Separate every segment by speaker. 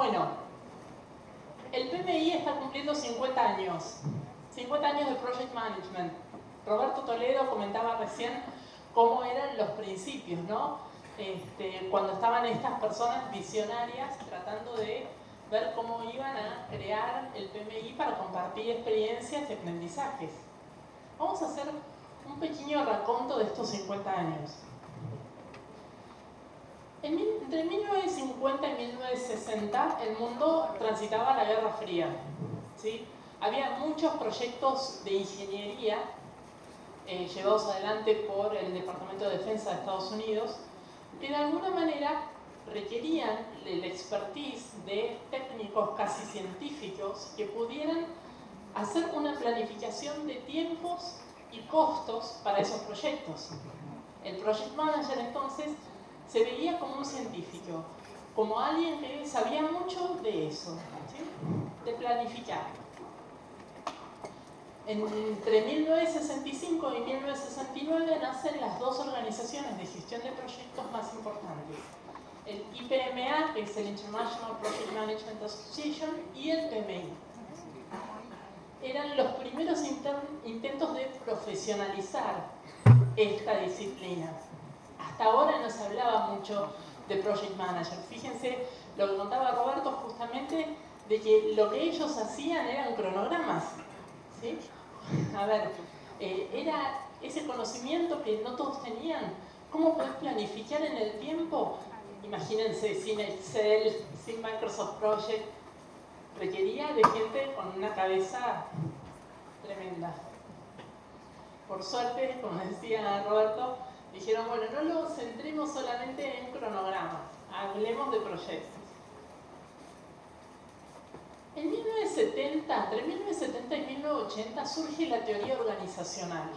Speaker 1: Bueno, el PMI está cumpliendo 50 años. 50 años de Project Management. Roberto Toledo comentaba recién cómo eran los principios, ¿no? Cuando estaban estas personas visionarias tratando de ver cómo iban a crear el PMI para compartir experiencias y aprendizajes. Vamos a hacer un pequeño raconto de estos 50 años. Entre 1950 y 1960 el mundo transitaba la Guerra Fría, ¿sí? Había muchos proyectos de ingeniería llevados adelante por el Departamento de Defensa de Estados Unidos que de alguna manera requerían el expertise de técnicos casi científicos que pudieran hacer una planificación de tiempos y costos para esos proyectos. El Project Manager entonces se veía como un científico, como alguien que sabía mucho de eso, ¿sí? De planificar. Entre 1965 y 1969 nacen las dos organizaciones de gestión de proyectos más importantes. El IPMA, que es el International Project Management Association, y el PMI. Eran los primeros intentos de profesionalizar esta disciplina. Hasta ahora no se hablaba mucho de Project Manager. Fíjense lo que contaba Roberto justamente, de que lo que ellos hacían eran cronogramas, ¿sí? A ver, era ese conocimiento que no todos tenían. ¿Cómo podés planificar en el tiempo? Imagínense, sin Excel, sin Microsoft Project, requería de gente con una cabeza tremenda. Por suerte, como decía Roberto, dijeron, bueno, no lo centremos solamente en cronogramas, hablemos de proyectos. En 1970, entre 1970 y 1980 surge la teoría organizacional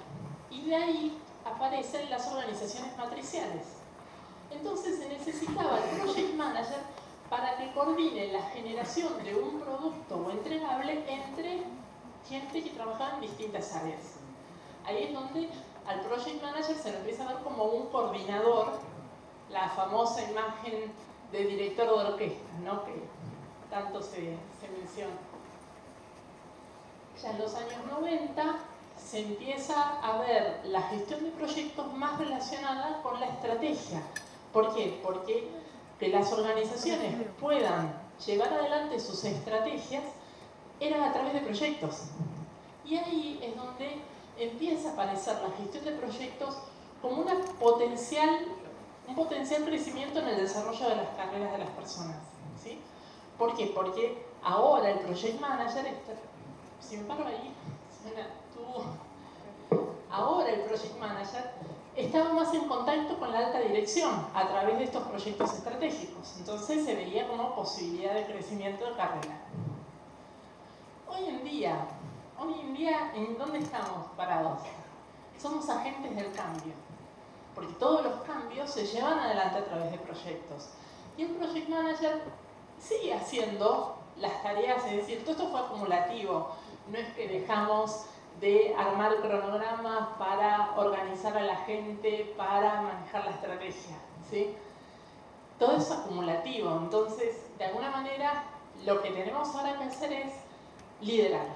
Speaker 1: y de ahí aparecen las organizaciones matriciales. Entonces se necesitaba el Project Manager para que coordine la generación de un producto o entregable entre gente que trabajaba en distintas áreas. Ahí es donde al Project Manager se lo empieza a ver como un coordinador, la famosa imagen de director de orquesta, ¿no? Que tanto se menciona. Ya en los años 90 se empieza a ver la gestión de proyectos más relacionada con la estrategia. ¿Por qué? Porque que las organizaciones puedan llevar adelante sus estrategias era a través de proyectos. Y ahí es donde empieza a aparecer la gestión de proyectos como un potencial crecimiento en el desarrollo de las carreras de las personas, ¿sí? ¿Por qué? Porque ahora el Project Manager está... Si me paro ahí, suena tú. Ahora el Project Manager estaba más en contacto con la alta dirección a través de estos proyectos estratégicos. Entonces se veía como posibilidad de crecimiento de carrera. Hoy en día, ¿en dónde estamos parados? Somos agentes del cambio. Porque todos los cambios se llevan adelante a través de proyectos. Y el Project Manager sigue haciendo las tareas, es decir, todo esto fue acumulativo. No es que dejamos de armar cronogramas para organizar a la gente, para manejar la estrategia, ¿sí? Todo es acumulativo. Entonces, de alguna manera, lo que tenemos ahora que hacer es liderar.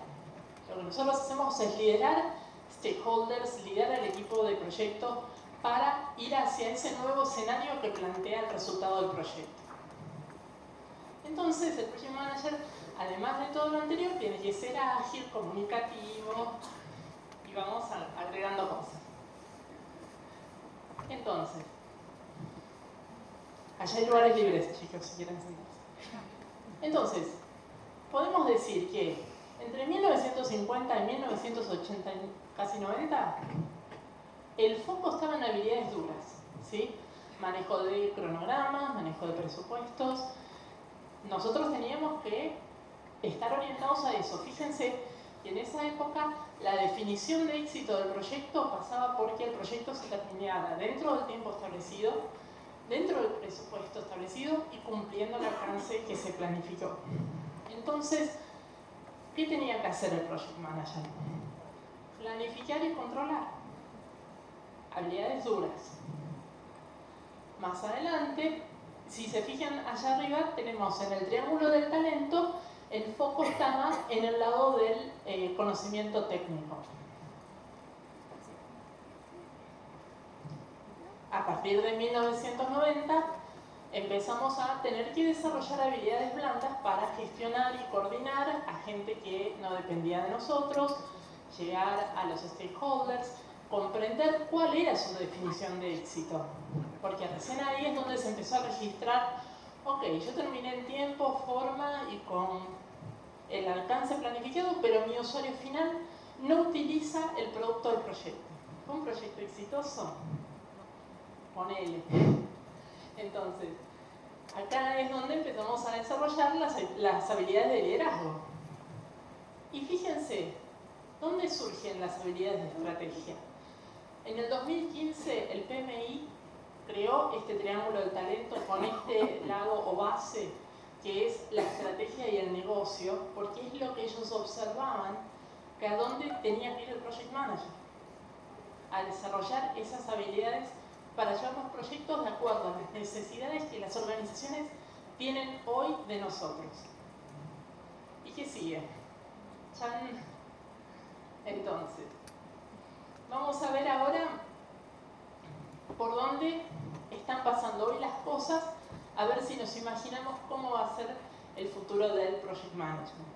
Speaker 1: Lo que nosotros hacemos es liderar stakeholders, liderar el equipo de proyecto para ir hacia ese nuevo escenario que plantea el resultado del proyecto. Entonces, el Project Manager, además de todo lo anterior, tiene que ser ágil, comunicativo, y vamos agregando cosas. Entonces, allá hay lugares libres, chicos, si quieren sentarse. Entonces, podemos decir que entre 1950 y 1980, casi 90, el foco estaba en habilidades duras, ¿sí? Manejo de cronogramas, manejo de presupuestos. Nosotros teníamos que estar orientados a eso. Fíjense que en esa época la definición de éxito del proyecto pasaba porque el proyecto se terminara dentro del tiempo establecido, dentro del presupuesto establecido y cumpliendo el alcance que se planificó. Entonces, ¿qué tenía que hacer el Project Manager? Planificar y controlar. Habilidades duras. Más adelante Si se fijan allá arriba, tenemos en el triángulo del talento, el foco está más en el lado del conocimiento técnico. A partir de 1990 empezamos a tener que desarrollar habilidades blandas para gestionar y coordinar a gente que no dependía de nosotros, llegar a los stakeholders, comprender cuál era su definición de éxito. Porque recién ahí es donde se empezó a registrar, ok, yo terminé en tiempo, forma y con el alcance planificado, pero mi usuario final no utiliza el producto del proyecto. ¿Fue un proyecto exitoso? Ponele. Entonces, acá es donde empezamos a desarrollar las habilidades de liderazgo. Y fíjense, ¿dónde surgen las habilidades de estrategia? En el 2015 el PMI creó este triángulo del talento con este lado o base que es la estrategia y el negocio, porque es lo que ellos observaban que a dónde tenía que ir el project manager, a desarrollar esas habilidades para llevar los proyectos de acuerdo a las necesidades que las organizaciones tienen hoy de nosotros. ¿Y qué sigue? ¡Chan! Entonces, vamos a ver ahora por dónde están pasando hoy las cosas, a ver si nos imaginamos cómo va a ser el futuro del project management.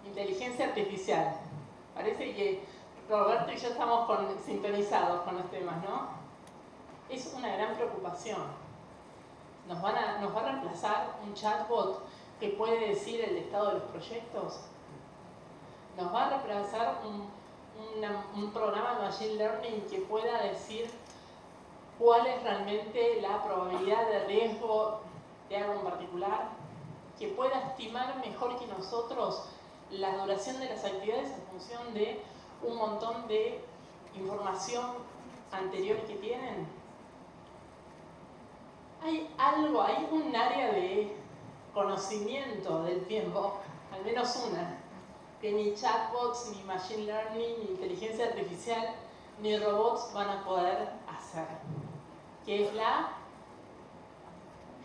Speaker 1: Inteligencia artificial. Parece que Roberto y yo estamos sintonizados con los temas, ¿no? Es una gran preocupación. ¿Nos va a reemplazar un chatbot que puede decir el estado de los proyectos? ¿Nos va a reemplazar un programa de Machine Learning que pueda decir cuál es realmente la probabilidad de riesgo de algo en particular? ¿Que pueda estimar mejor que nosotros la duración de las actividades en función de un montón de información anterior que tienen? Hay un área de conocimiento del tiempo, al menos una, que ni chatbots, ni machine learning, ni inteligencia artificial, ni robots van a poder hacer, que es la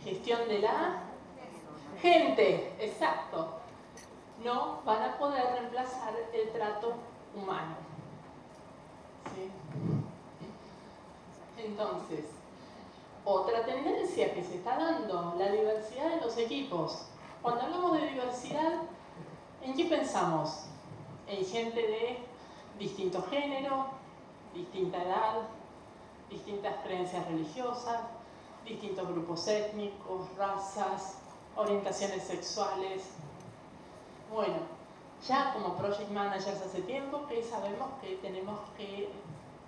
Speaker 1: gestión de la gente. Exacto. No van a poder reemplazar el trato humano. ¿Sí? Entonces, otra tendencia que se está dando, la diversidad de los equipos. Cuando hablamos de diversidad, ¿en qué pensamos? En gente de distinto género, distinta edad, distintas creencias religiosas, distintos grupos étnicos, razas, orientaciones sexuales. Bueno, ya como project managers hace tiempo que sabemos que tenemos que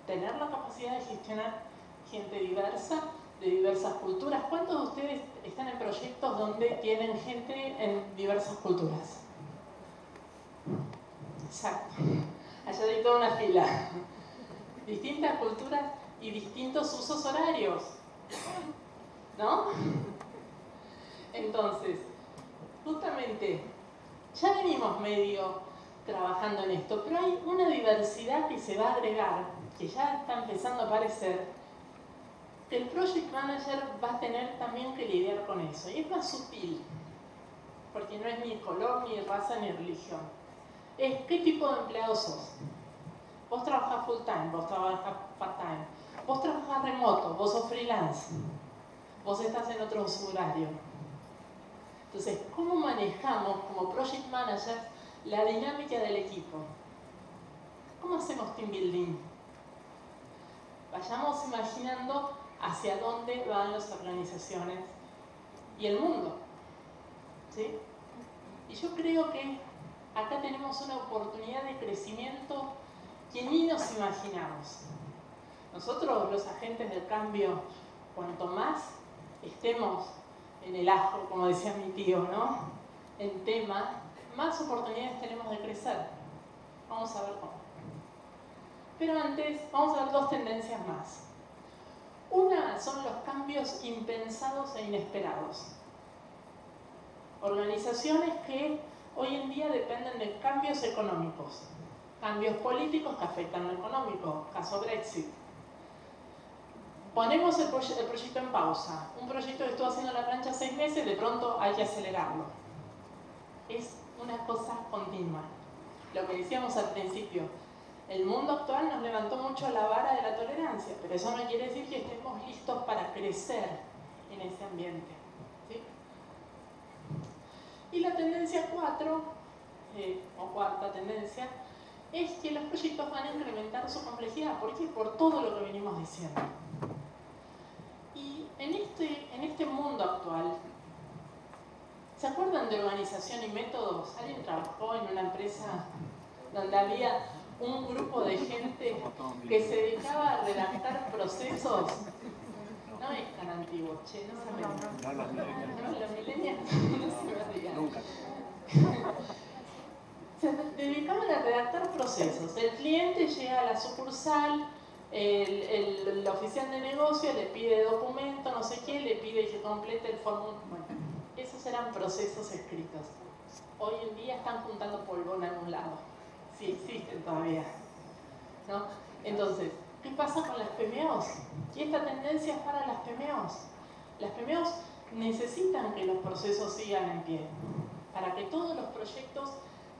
Speaker 1: tener la capacidad de gestionar gente diversa, de diversas culturas. ¿Cuántos de ustedes están en proyectos donde tienen gente en diversas culturas? Exacto. Allá hay toda una fila. Distintas culturas y distintos usos horarios, ¿no? Entonces, justamente, ya venimos medio trabajando en esto, pero hay una diversidad que se va a agregar, que ya está empezando a aparecer, que el project manager va a tener también que lidiar con eso. Y es más sutil, porque no es ni color, ni raza, ni religión. Es qué tipo de empleado sos. Vos trabajás full time, vos trabajás part time, vos trabajás remoto, vos sos freelance, vos estás en otro horario. Entonces, ¿cómo manejamos como project managers la dinámica del equipo? ¿Cómo hacemos team building? Vayamos imaginando hacia dónde van las organizaciones y el mundo. ¿Sí? Y yo creo que acá tenemos una oportunidad de crecimiento que ni nos imaginamos. Nosotros, los agentes del cambio, cuanto más estemos en el ajo, como decía mi tío, ¿no? En tema, más oportunidades tenemos de crecer. Vamos a ver cómo. Pero antes, vamos a ver dos tendencias más. Una son los cambios impensados e inesperados. Organizaciones que hoy en día dependen de cambios económicos, cambios políticos que afectan lo económico, caso Brexit. Ponemos el proyecto en pausa. Un proyecto que estuvo haciendo la plancha 6 meses, de pronto hay que acelerarlo. Es una cosa continua. Lo que decíamos al principio, el mundo actual nos levantó mucho la vara de la tolerancia, pero eso no quiere decir que estemos listos para crecer en ese ambiente, ¿sí? Y la tendencia 4, o cuarta tendencia, es que los proyectos van a incrementar su complejidad. ¿Por qué? Por todo lo que venimos diciendo. Y en este mundo actual, ¿se acuerdan de organización y métodos? ¿Alguien trabajó en una empresa donde había un grupo de gente que se dedicaba a redactar procesos? No es tan antiguo, che, no se me no, los millennials no se me rían. Nunca. Se dedicaban a redactar procesos. El cliente llega a la sucursal, el oficial de negocio le pide documento, no sé qué, le pide que complete el formulario. Bueno, esos eran procesos escritos. Hoy en día están juntando polvo en algún lado. Sí existen todavía, ¿no? Entonces, ¿qué pasa con las PMOs? Y esta tendencia es para las PMOs. Las PMOs necesitan que los procesos sigan en pie, para que todos los proyectos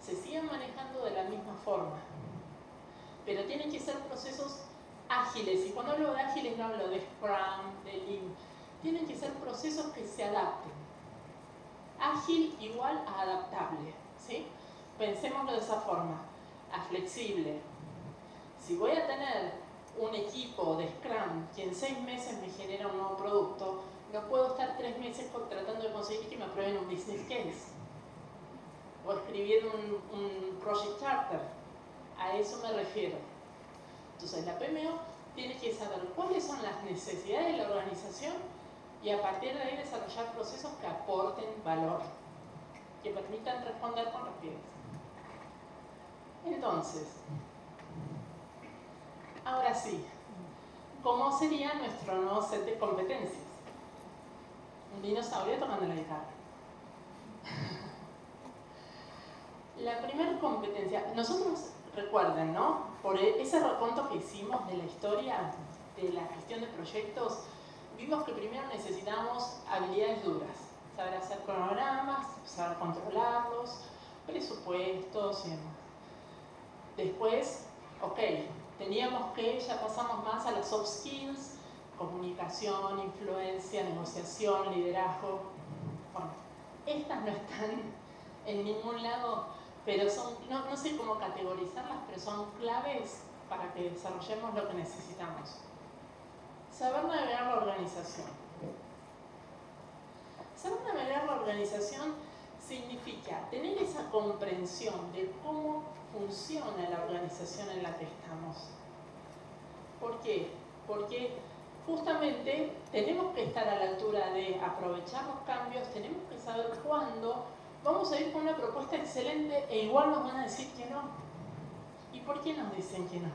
Speaker 1: se sigan manejando de la misma forma. Pero tienen que ser procesos ágiles, y cuando hablo de ágiles no hablo de Scrum, de Lean. Tienen que ser procesos que se adapten. Ágil igual a adaptable, ¿sí? Pensémoslo de esa forma, a flexible. Si voy a tener un equipo de Scrum que en 6 meses me genera un nuevo producto, no puedo estar 3 meses tratando de conseguir que me aprueben un business case o escribir un project charter. A eso me refiero. Entonces la PMO tiene que saber cuáles son las necesidades de la organización y a partir de ahí desarrollar procesos que aporten valor, que permitan responder con rapidez. Entonces, ahora sí, ¿cómo sería nuestro nuevo set de competencias? Un dinosaurio tocando la guitarra. La primera competencia, nosotros recuerden, ¿no? Por ese recuento que hicimos de la historia de la gestión de proyectos, vimos que primero necesitamos habilidades duras, saber hacer cronogramas, saber controlarlos, presupuestos y demás. Después, ok, teníamos que, ya pasamos más a las soft skills, comunicación, influencia, negociación, liderazgo. Bueno, estas no están en ningún lado, pero son, no sé cómo categorizarlas, pero son claves para que desarrollemos lo que necesitamos. Saber navegar la organización. Saber navegar la organización significa tener esa comprensión de cómo funciona la organización en la que estamos. ¿Por qué? Porque justamente tenemos que estar a la altura de aprovechar los cambios, tenemos que saber cuándo vamos a ir con una propuesta excelente e igual nos van a decir que no. ¿Y por qué nos dicen que no?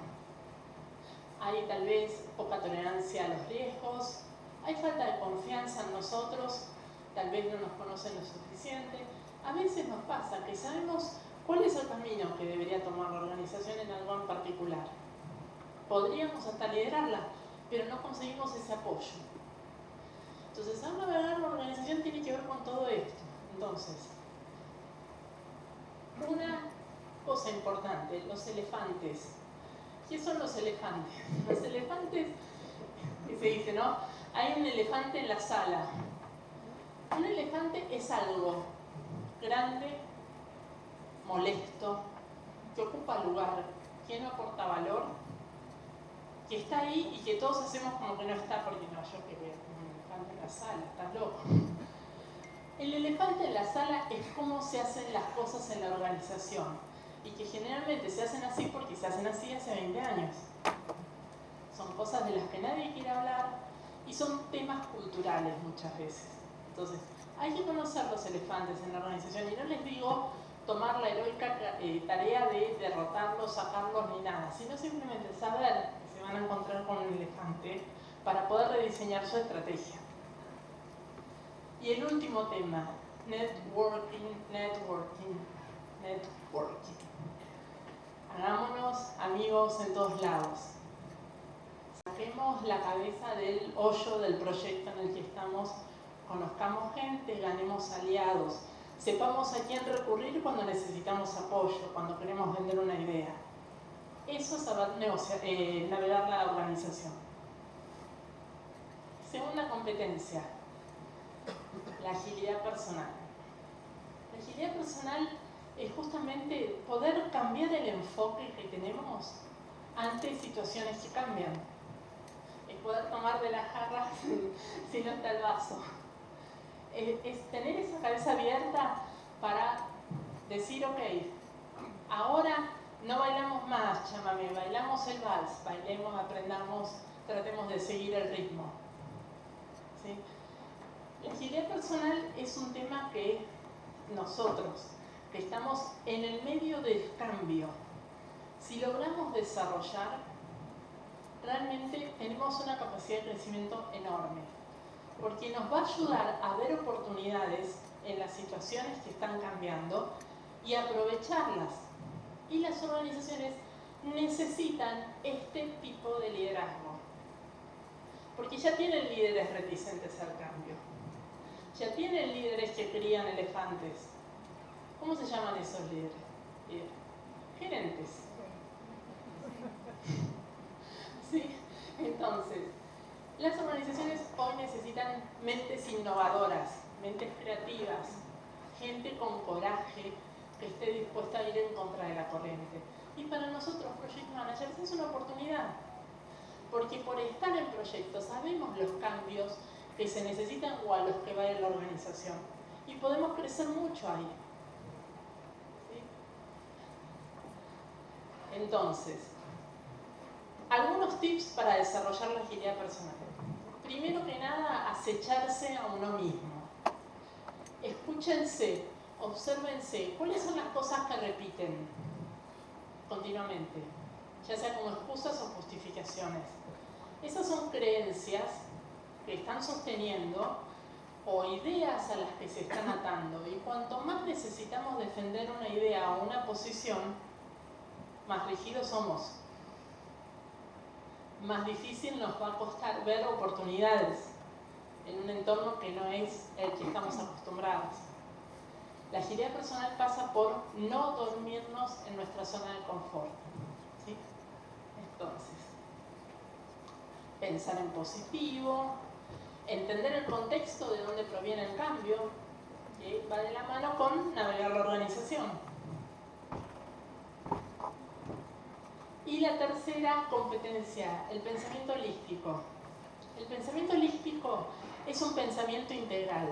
Speaker 1: Hay tal vez poca tolerancia a los riesgos, hay falta de confianza en nosotros, tal vez no nos conocen lo suficiente. A veces nos pasa que sabemos cuál es el camino que debería tomar la organización en algo en particular. Podríamos hasta liderarla, pero no conseguimos ese apoyo. Entonces, saber navegar la organización tiene que ver con todo esto. Entonces, una cosa importante, los elefantes. ¿Qué son los elefantes? Los elefantes, que se dice, ¿no? Hay un elefante en la sala. Un elefante es algo grande, molesto, que ocupa lugar, que no aporta valor, que está ahí y que todos hacemos como que no está, porque no, yo que veo un elefante en la sala, estás loco. El elefante en la sala es cómo se hacen las cosas en la organización, y que generalmente se hacen así porque se hacen así hace 20 años. Son cosas de las que nadie quiere hablar y son temas culturales muchas veces. Entonces, hay que conocer los elefantes en la organización, y no les digo tomar la heroica tarea de derrotarlos, sacarlos ni nada, sino simplemente saber que se van a encontrar con un elefante para poder rediseñar su estrategia. Y el último tema, networking. Hagámonos amigos en todos lados. saquemos la cabeza del hoyo del proyecto en el que estamos, conozcamos gente, ganemos aliados, sepamos a quién recurrir cuando necesitamos apoyo, cuando queremos vender una idea. Eso es saber navegar la organización. Segunda competencia, la agilidad personal. La agilidad personal es justamente poder cambiar el enfoque que tenemos ante situaciones que cambian. Es poder tomar de la jarra si no está el vaso. Es tener esa cabeza abierta para decir, ok, ahora no bailamos más chamamé, bailamos el vals, bailemos, aprendamos, tratemos de seguir el ritmo. ¿Sí? La agilidad personal es un tema que nosotros, que estamos en el medio del cambio, si logramos desarrollar, realmente tenemos una capacidad de crecimiento enorme, porque nos va a ayudar a ver oportunidades en las situaciones que están cambiando y aprovecharlas. Y las organizaciones necesitan este tipo de liderazgo, porque ya tienen líderes reticentes al cambio, ya tienen líderes que crían elefantes. ¿Cómo se llaman esos líderes? Gerentes. ¿Sí? Entonces, las organizaciones hoy necesitan mentes innovadoras, mentes creativas, gente con coraje, que esté dispuesta a ir en contra de la corriente. Y para nosotros, Project Managers, es una oportunidad, porque por estar en proyectos sabemos los cambios que se necesitan o a los que va a ir la organización, y podemos crecer mucho ahí. ¿Sí? Entonces, algunos tips para desarrollar la agilidad personal. Primero que nada, acecharse a uno mismo. Escúchense, obsérvense, ¿cuáles son las cosas que repiten continuamente? Ya sea como excusas o justificaciones. Esas son creencias que están sosteniendo o ideas a las que se están atando. Y cuanto más necesitamos defender una idea o una posición, más rígidos somos. Más difícil nos va a costar ver oportunidades en un entorno que no es el que estamos acostumbrados. La agilidad personal pasa por no dormirnos en nuestra zona de confort. ¿Sí? Entonces, pensar en positivo, entender el contexto de dónde proviene el cambio, que va de la mano con navegar la organización. Y la tercera competencia, el pensamiento holístico. El pensamiento holístico es un pensamiento integral,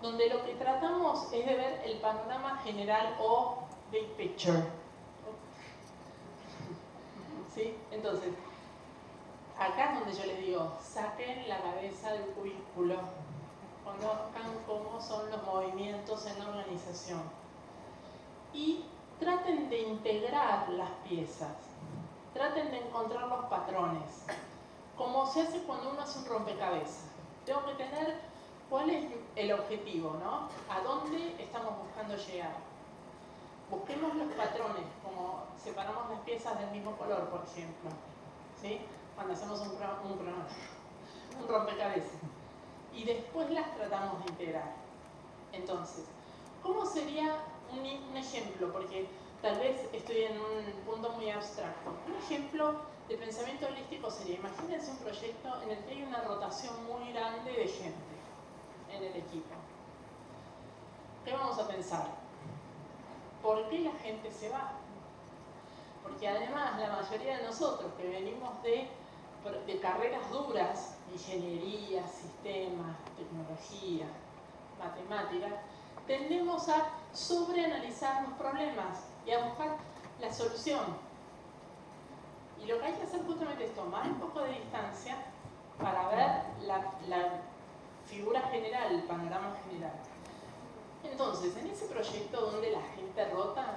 Speaker 1: donde lo que tratamos es de ver el panorama general o big picture. ¿Sí? Entonces, acá es donde yo les digo, saquen la cabeza del cubículo, conozcan cómo son los movimientos en la organización y traten de integrar las piezas, traten de encontrar los patrones, como se hace cuando uno hace un rompecabezas. Tengo que tener cuál es el objetivo, ¿no? ¿A dónde estamos buscando llegar? Busquemos los patrones, como separamos las piezas del mismo color, por ejemplo, ¿sí? Cuando hacemos un rompecabezas. Y después las tratamos de integrar. Entonces, ¿cómo sería un ejemplo? Porque tal vez estoy en un punto muy abstracto. Un ejemplo de pensamiento holístico sería, imagínense un proyecto en el que hay una rotación muy grande de gente en el equipo. ¿Qué vamos a pensar? ¿Por qué la gente se va? Porque además la mayoría de nosotros que venimos de carreras duras, ingeniería, sistemas, tecnología, matemáticas, tendemos a sobreanalizar los problemas y a buscar la solución. Y lo que hay que hacer justamente es tomar un poco de distancia para ver la figura general, el panorama general. Entonces, en ese proyecto donde la gente rota,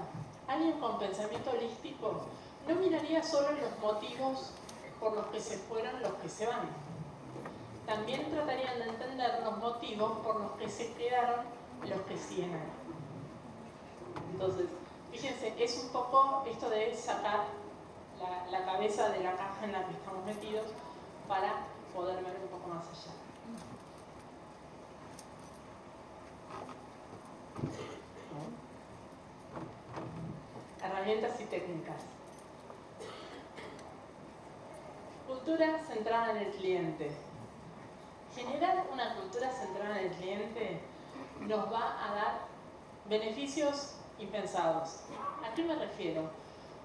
Speaker 1: alguien con pensamiento holístico no miraría solo los motivos por los que se fueron los que se van. También tratarían de entender los motivos por los que se quedaron los que siguen ahí. Entonces, fíjense, es un poco esto de sacar la cabeza de la caja en la que estamos metidos para poder ver un poco más allá. Herramientas y técnicas. Cultura centrada en el cliente. Generar una cultura centrada en el cliente nos va a dar beneficios impensados. ¿A qué me refiero?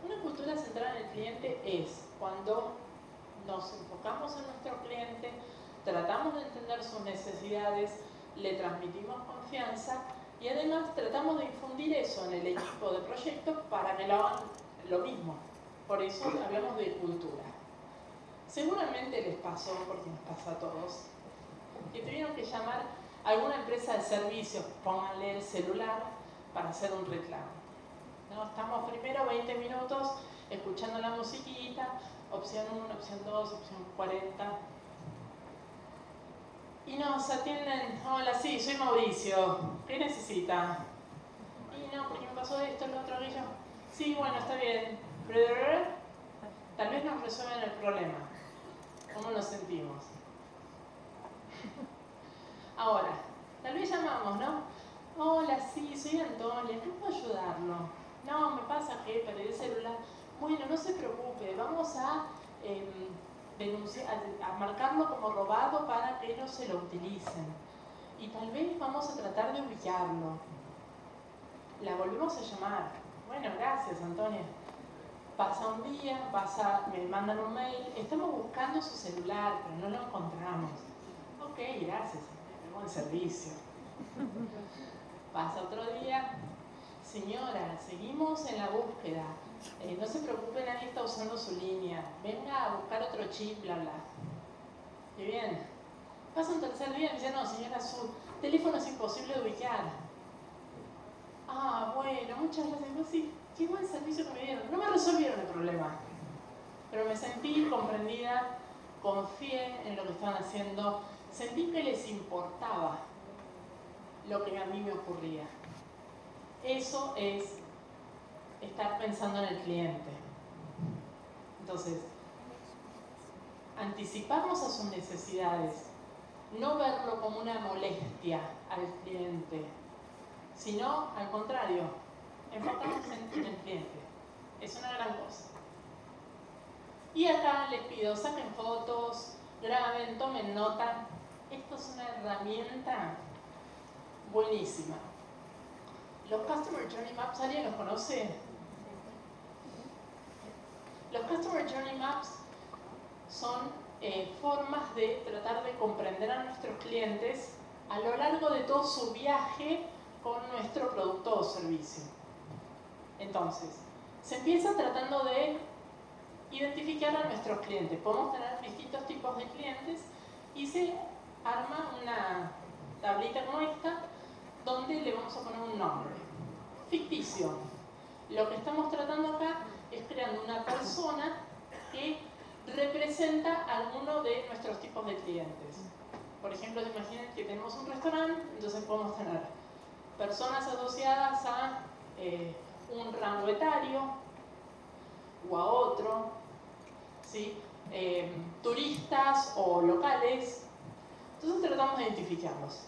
Speaker 1: Una cultura centrada en el cliente es cuando nos enfocamos en nuestro cliente, tratamos de entender sus necesidades, le transmitimos confianza y además tratamos de infundir eso en el equipo de proyectos para que lo hagan lo mismo. Por eso hablamos de cultura. Seguramente les pasó, porque nos pasa a todos, que tuvieron que llamar a alguna empresa de servicios, pónganle el celular para hacer un reclamo. ¿No? Estamos primero 20 minutos escuchando la musiquita, opción 1, opción 2, opción 40. Y nos atienden, hola, sí, soy Mauricio, ¿qué necesita? Y no, porque me pasó esto, lo otro, aquello. Sí, bueno, está bien. Tal vez nos resuelven el problema. ¿Cómo nos sentimos? Ahora, tal vez llamamos, ¿no? Hola, sí, soy Antonia, ¿qué puedo ayudarlo? No, me pasa que perdí el celular. Bueno, no se preocupe, vamos a denunciar, a marcarlo como robado para que no se lo utilicen. Y tal vez vamos a tratar de ubicarlo. La volvemos a llamar. Bueno, gracias, Antonia. Pasa un día, me mandan un mail, estamos buscando su celular, pero no lo encontramos. Ok, gracias, buen servicio. Pasa otro día, señora, seguimos en la búsqueda. No se preocupe, nadie está usando su línea. Venga a buscar otro chip, bla, bla. Y bien, pasa un tercer día y me dice, no, señora, su teléfono es imposible de ubicar. Ah, bueno, muchas gracias. Pues sí, qué buen servicio que me dieron. No me resolvieron el problema, pero me sentí comprendida, confié en lo que estaban haciendo, sentí que les importaba lo que a mí me ocurría. Eso es estar pensando en el cliente. Entonces, anticiparnos a sus necesidades, no verlo como una molestia al cliente, sino al contrario, enfocarnos en el cliente. Es una gran cosa. Y acá les pido, saquen fotos, graben, tomen nota. Esto es una herramienta buenísima. Los Customer Journey Maps, ¿alguien los conoce? Los Customer Journey Maps son formas de tratar de comprender a nuestros clientes a lo largo de todo su viaje con nuestro producto o servicio. Entonces, se empieza tratando de identificar a nuestros clientes. Podemos tener distintos tipos de clientes y se arma una tablita como esta donde le vamos a poner un nombre ficticio. Lo que estamos tratando acá es creando una persona que representa alguno de nuestros tipos de clientes. Por ejemplo, imaginen que tenemos un restaurante, entonces podemos tener personas asociadas a un rango etario o a otro, ¿sí? Turistas o locales. Entonces tratamos de identificarlos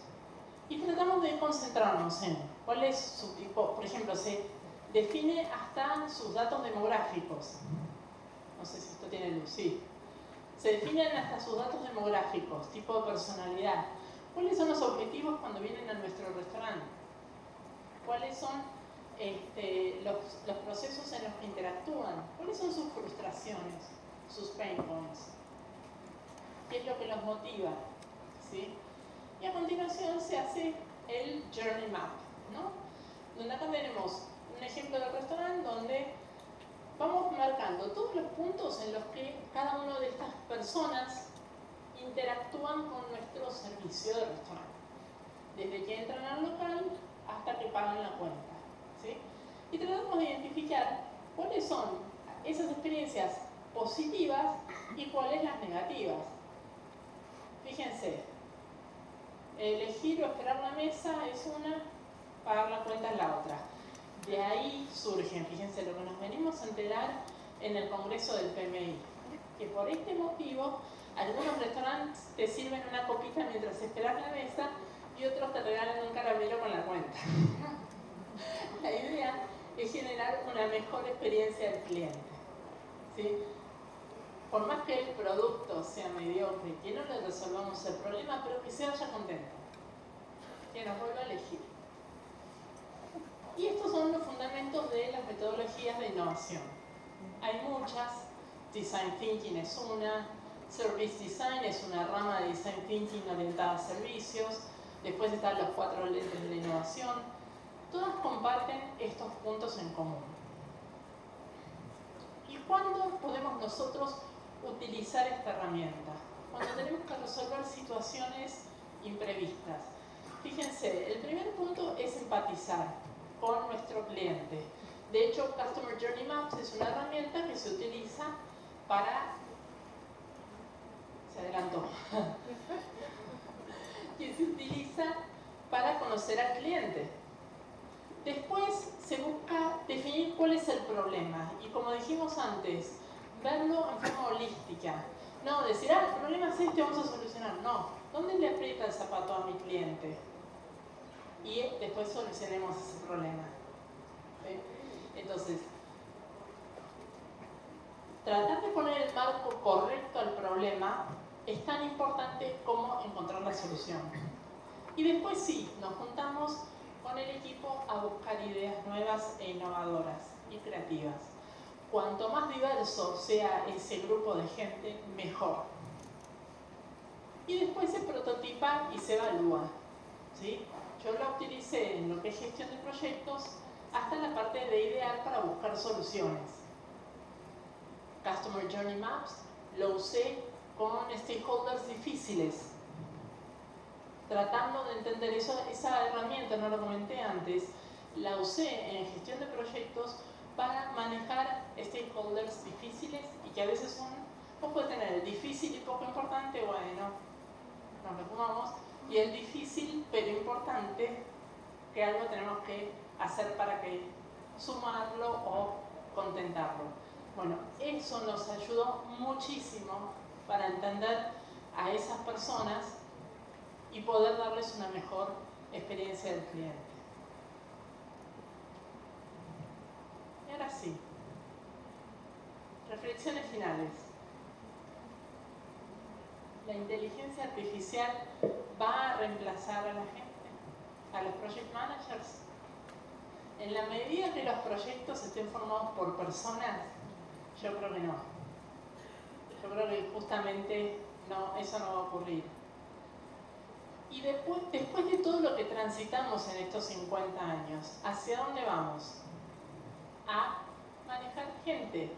Speaker 1: y tratamos de concentrarnos en cuál es su tipo. Por ejemplo, se define hasta sus datos demográficos. No sé si esto tiene luz, sí. Se definen hasta sus datos demográficos, tipo de personalidad. ¿Cuáles son los objetivos cuando vienen a nuestro restaurante? ¿Cuáles son los procesos en los que interactúan? ¿Cuáles son sus frustraciones, sus pain points? ¿Qué es lo que los motiva? ¿Sí? Y a continuación se hace el Journey Map, ¿no? Donde acá tenemos un ejemplo del restaurante donde vamos marcando todos los puntos en los que cada una de estas personas interactúan con nuestro servicio de restaurante. Desde que entran al local hasta que pagan la cuenta, ¿sí? Y tratamos de identificar cuáles son esas experiencias positivas y cuáles las negativas. Fíjense, elegir o esperar la mesa es una, pagar la cuenta es la otra. De ahí surgen, fíjense lo que nos venimos a enterar en el Congreso del PMI, que por este motivo Algunos restaurantes te sirven una copita mientras esperas la mesa y otros te regalan un caramelo con la cuenta. La idea es generar una mejor experiencia del cliente, ¿sí? Por más que el producto sea mediocre, que no le resolvamos el problema, pero que se vaya contento, que nos vuelva a elegir. Y estos son los fundamentos de las metodologías de innovación. Hay muchas, Design Thinking es una, Service Design es una rama de Design Thinking orientada a servicios, después están los 4 lentes de la innovación, todas comparten estos puntos en común. ¿Y cuándo podemos nosotros utilizar esta herramienta? Cuando tenemos que resolver situaciones imprevistas. Fíjense, el primer punto es empatizar con nuestro cliente. De hecho, Customer Journey Maps es una herramienta que se utiliza para... Se adelantó. Que se utiliza para conocer al cliente. Después se busca definir cuál es el problema. Y como dijimos antes, verlo en forma holística. No decir, el problema es este, vamos a solucionar. No, ¿dónde le aprieta el zapato a mi cliente? Y después solucionemos ese problema. ¿Sí? Entonces, tratar de poner el marco correcto al problema es tan importante como encontrar la solución. Y después sí, nos juntamos con el equipo a buscar ideas nuevas e innovadoras y creativas. Cuanto más diverso sea ese grupo de gente, mejor. Y después se prototipa y se evalúa, ¿sí? Yo la utilicé en lo que es gestión de proyectos hasta la parte de idear para buscar soluciones. Customer Journey Maps lo usé con stakeholders difíciles, tratando de entender eso. Esa herramienta, no lo comenté antes, la usé en gestión de proyectos para manejar stakeholders difíciles y que a veces son, vos podés tener el difícil y poco importante, bueno, nos lo fumamos, y el difícil pero importante, que algo tenemos que hacer para que sumarlo o contentarlo. Bueno, eso nos ayudó muchísimo para entender a esas personas y poder darles una mejor experiencia del cliente. Y ahora sí, reflexiones finales. ¿La inteligencia artificial va a reemplazar a la gente, a los project managers? En la medida que los proyectos estén formados por personas, yo creo que no. Yo creo que justamente no, eso no va a ocurrir. Y después de todo lo que transitamos en estos 50 años, ¿hacia dónde vamos? A manejar gente.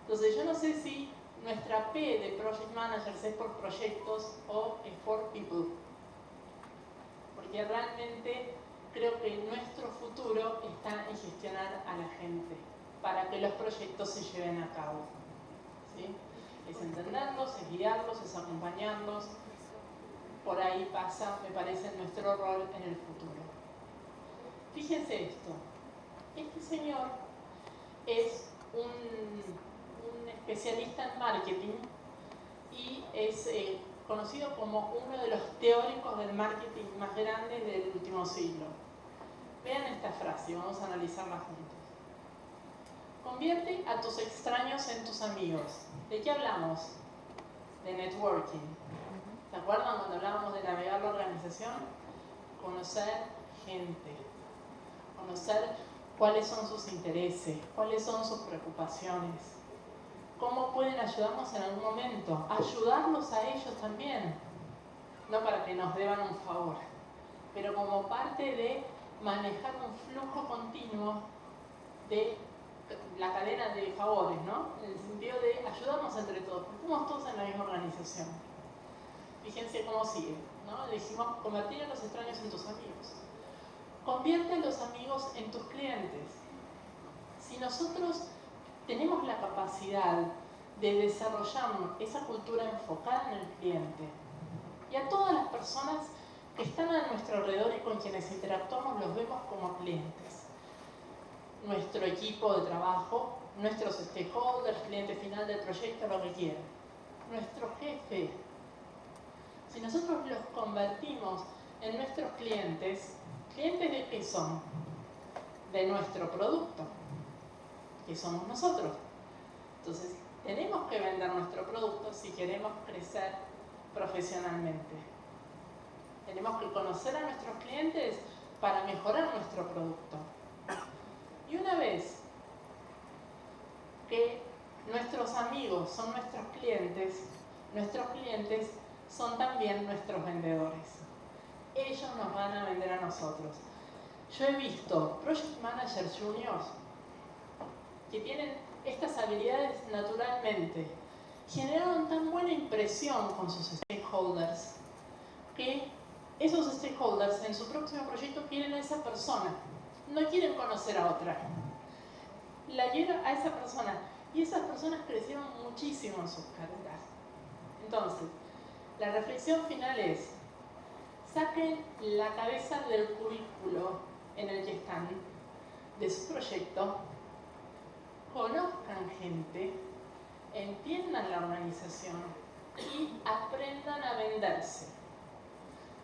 Speaker 1: Entonces yo no sé si nuestra P de Project Managers es por proyectos o es por people. Porque realmente creo que nuestro futuro está en gestionar a la gente para que los proyectos se lleven a cabo. ¿Sí? Es entenderlos, es guiarlos, es acompañarlos. Por ahí pasa, me parece, nuestro rol en el futuro. Fíjense esto. Este señor es un especialista en marketing y es conocido como uno de los teóricos del marketing más grandes del último siglo. Vean esta frase, vamos a analizarla juntos. Convierte a tus extraños en tus amigos. ¿De qué hablamos? De networking. ¿Se acuerdan cuando hablábamos de navegar la organización? Conocer gente, conocer cuáles son sus intereses, cuáles son sus preocupaciones, cómo pueden ayudarnos en algún momento, ayudarlos a ellos también, no para que nos deban un favor, pero como parte de manejar un flujo continuo de la cadena de favores, ¿no? En el sentido de ayudarnos entre todos, porque estamos todos en la misma organización. Fíjense cómo sigue, ¿no? Dijimos, convertir a los extraños en tus amigos. Convierte a los amigos en tus clientes. Si nosotros tenemos la capacidad de desarrollar esa cultura enfocada en el cliente y a todas las personas que están a nuestro alrededor y con quienes interactuamos los vemos como clientes. Nuestro equipo de trabajo, nuestros stakeholders, cliente final del proyecto, lo que quieran. nuestro jefe, si nosotros los convertimos en nuestros clientes, ¿clientes de qué son? De nuestro producto, que somos nosotros. Entonces, tenemos que vender nuestro producto si queremos crecer profesionalmente. Tenemos que conocer a nuestros clientes para mejorar nuestro producto. Y una vez que nuestros amigos son nuestros clientes son también nuestros vendedores. Ellos nos van a vender a nosotros. Yo he visto Project Managers Juniors que tienen estas habilidades naturalmente. Generaron tan buena impresión con sus stakeholders que esos stakeholders en su próximo proyecto quieren a esa persona, no quieren conocer a otra. La quieren a esa persona y esas personas crecieron muchísimo en sus carreras. Entonces, la reflexión final es: saquen la cabeza del cubículo en el que están, de su proyecto, conozcan gente, entiendan la organización y aprendan a venderse.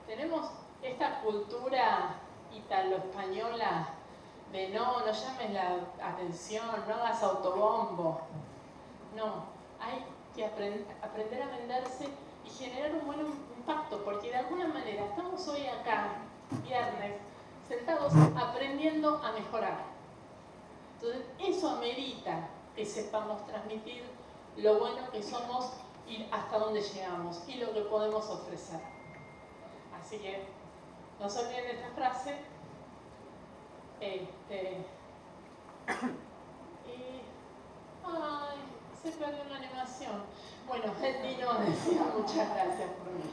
Speaker 1: Tenemos esta cultura italo-española de no llames la atención, no hagas autobombo. No, hay que aprender a venderse y generar un buen impacto, porque de alguna manera estamos hoy acá, viernes, sentados aprendiendo a mejorar. Entonces, eso amerita que sepamos transmitir lo bueno que somos y hasta dónde llegamos y lo que podemos ofrecer. Así que no se olviden de esta frase. Ay, se perdió una animación. Bueno, el Dino decía muchas gracias por mí.